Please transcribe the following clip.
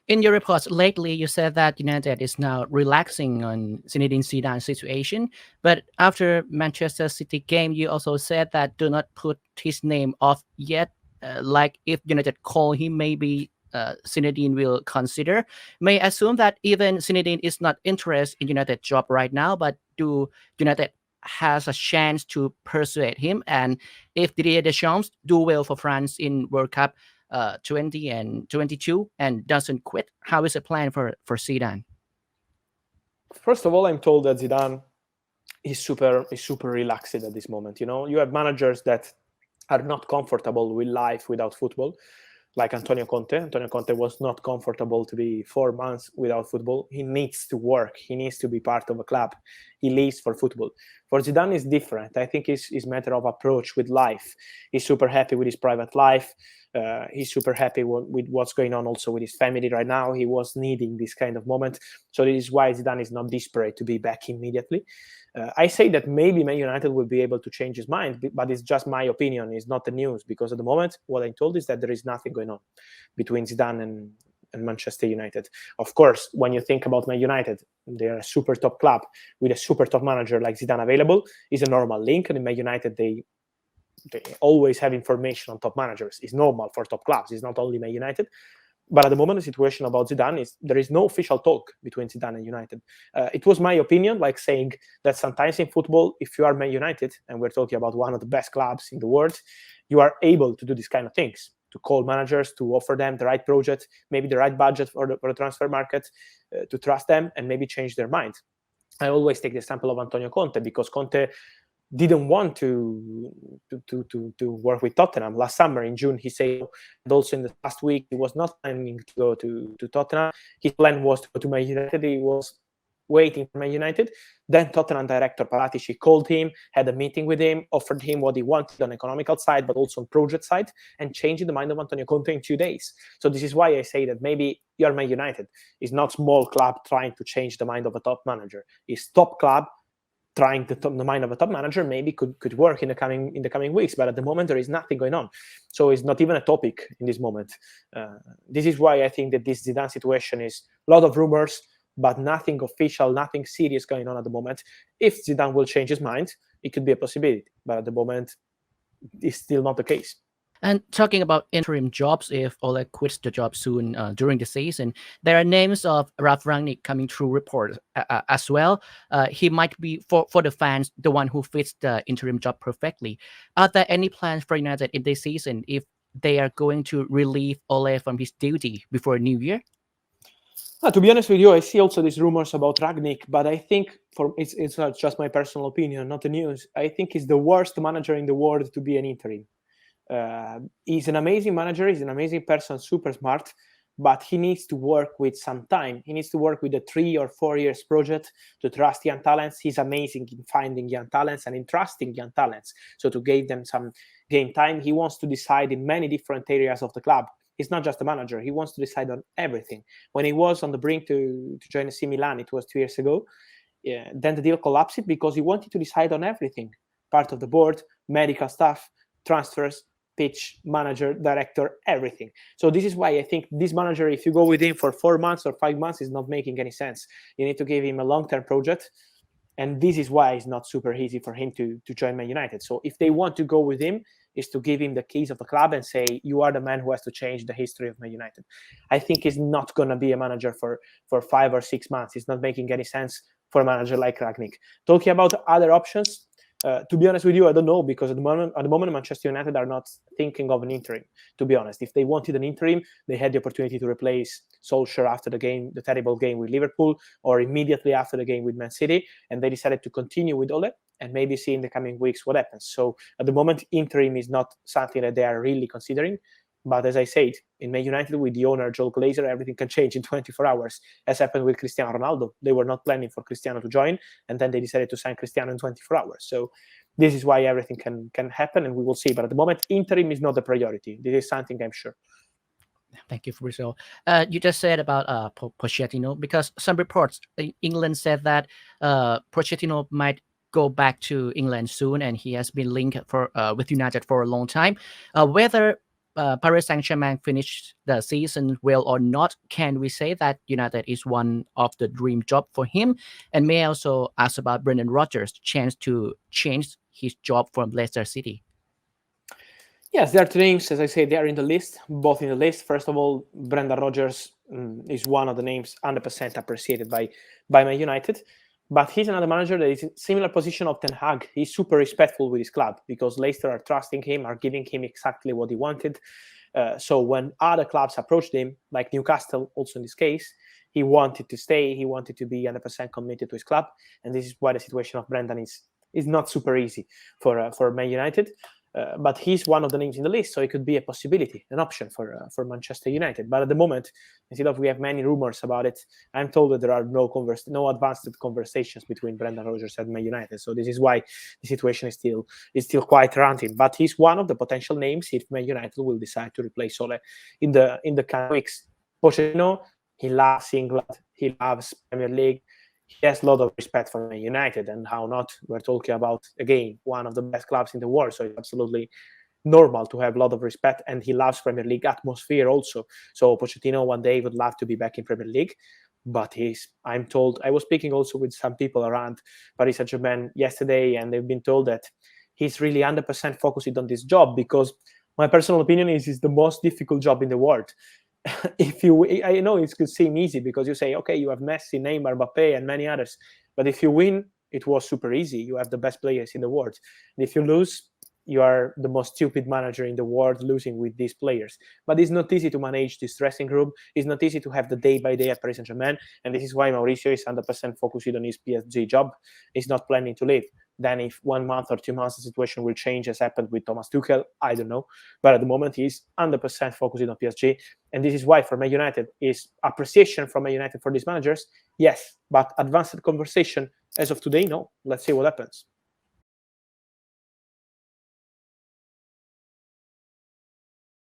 In your reports lately, you said that United is now relaxing on Zinedine Zidane's situation, but after Manchester City game, you also said that do not put his name off yet. Like if United call him, maybe Zinedine will consider. May I assume that even Zinedine is not interested in United job right now, but do United has a chance to persuade him? And if Didier Deschamps do well for France in World Cup 20 and 22 and doesn't quit, how is the plan for Zidane? First of all, I'm told that Zidane is super relaxed at this moment. You have managers that are not comfortable with life without football, like Antonio Conte. Antonio Conte was not comfortable to be 4 months without football. He needs to work. He needs to be part of a club. He lives for football. For Zidane, it's different. I think it's a matter of approach with life. He's super happy with his private life. He's super happy with what's going on also with his family right now. He was needing this kind of moment. So this is why Zidane is not desperate to be back immediately. I say that maybe Man United will be able to change his mind, but it's just my opinion. It's not the news, because at the moment, what I'm told is that there is nothing going on between Zidane and Manchester United. Of course, when you think about Man United, they're a super top club with a super top manager like Zidane available. Is a normal link. And in Man United, they always have information on top managers. It's normal for top clubs. It's not only Man United. But at the moment, the situation about Zidane is there is no official talk between Zidane and United. It was my opinion, like saying that sometimes in football, if you are Man United, and we're talking about one of the best clubs in the world, you are able to do these kind of things, to call managers, to offer them the right project, maybe the right budget for the transfer market, to trust them and maybe change their mind. I always take the example of Antonio Conte, because Conte didn't want to work with Tottenham. Last summer in June, he said, and also in the past week, he was not planning to go to Tottenham. His plan was to go to Man United. He was waiting for Man United. Then Tottenham director Paratici called him, had a meeting with him, offered him what he wanted on economical side, but also on project side, and changed the mind of Antonio Conte in 2 days. So this is why I say that maybe you're Man United. It's not small club trying to change the mind of a top manager. It's top club trying the mind of a top manager. Maybe could work in the coming weeks, but at the moment there is nothing going on, so it's not even a topic in this moment. This is why I think that this Zidane situation is a lot of rumors, but nothing official, nothing serious going on at the moment. If Zidane will change his mind, it could be a possibility, but at the moment, it's still not the case. And talking about interim jobs, if Ole quits the job soon during the season, there are names of Ralf Rangnick coming through reports as well. He might be, for the fans, the one who fits the interim job perfectly. Are there any plans for United in this season if they are going to relieve Ole from his duty before New Year? To be honest with you, I see also these rumors about Ragnick, but I think it's not just my personal opinion, not the news. I think he's the worst manager in the world to be an interim. He's an amazing manager. He's an amazing person, super smart, but he needs to work with some time. He needs to work with a 3 or 4 years project to trust young talents. He's amazing in finding young talents and in trusting young talents. So to give them some game time, he wants to decide in many different areas of the club. He's not just a manager. He wants to decide on everything. When he was on the brink to join AC Milan, it was 2 years ago, then the deal collapsed because he wanted to decide on everything. Part of the board, medical staff, transfers, pitch, manager, director, everything. So this is why I think this manager, if you go with him for 4 months or 5 months, is not making any sense. You need to give him a long-term project. And this is why it's not super easy for him to join Man United. So if they want to go with him, is to give him the keys of the club and say, you are the man who has to change the history of Man United. I think he's not going to be a manager for 5 or 6 months. It's not making any sense for a manager like Ragnick. Talking about other options, to be honest with you, I don't know, because at the moment, Manchester United are not thinking of an interim. To be honest, if they wanted an interim, they had the opportunity to replace Solskjaer after the game, the terrible game with Liverpool, or immediately after the game with Man City, and they decided to continue with Ole and maybe see in the coming weeks what happens. So at the moment, interim is not something that they are really considering. But as I said, in Man United with the owner, Joel Glazer, everything can change in 24 hours, as happened with Cristiano Ronaldo. They were not planning for Cristiano to join, and then they decided to sign Cristiano in 24 hours. So this is why everything can happen, and we will see. But at the moment, interim is not the priority. This is something I'm sure. Thank you, Fabrizio. You just said about Pochettino, because some reports in England said that Pochettino might go back to England soon, and he has been linked with United for a long time. Whether Paris Saint-Germain finished the season well or not, can we say that United is one of the dream job for him? And may I also ask about Brendan Rodgers' chance to change his job from Leicester City? Yes, there are two names, as I say, they are in the list, both in the list. First of all, Brendan Rodgers is one of the names 100% appreciated by Man United. But he's another manager that is in similar position of Ten Hag. He's super respectful with his club because Leicester are trusting him, are giving him exactly what he wanted. So when other clubs approached him, like Newcastle, also in this case, he wanted to stay. He wanted to be 100% committed to his club, and this is why the situation of Brendan is not super easy for Man United. But he's one of the names in the list, so it could be a possibility, an option for Manchester United. But at the moment, instead of we have many rumors about it, I'm told that there are no advanced conversations between Brendan Rodgers and Man United. So this is why the situation is still quite ranting. But he's one of the potential names if Man United will decide to replace Ole in the coming weeks. Pochettino, he loves England, he loves Premier League. He has a lot of respect for Man United, and how not? We're talking about, again, one of the best clubs in the world, so it's absolutely normal to have a lot of respect, and he loves Premier League atmosphere also. So Pochettino one day would love to be back in Premier League, but I'm told, I was speaking also with some people around Paris Saint-Germain yesterday, and they've been told that he's really 100% focused on this job, because my personal opinion is it's the most difficult job in the world. I know it could seem easy because you say, okay, you have Messi, Neymar, Mbappe, and many others. But if you win, it was super easy. You have the best players in the world. And if you lose, you are the most stupid manager in the world losing with these players. But it's not easy to manage this dressing room. It's not easy to have the day-by-day at Paris Saint-Germain. And this is why Mauricio is 100% focused on his PSG job. He's not planning to leave. Then if 1 month or 2 months the situation will change, as happened with Thomas Tuchel, I don't know. But at the moment, he's 100% focused on PSG. And this is why for Man United is appreciation from Man United for these managers. Yes, but advanced conversation as of today, no. Let's see what happens.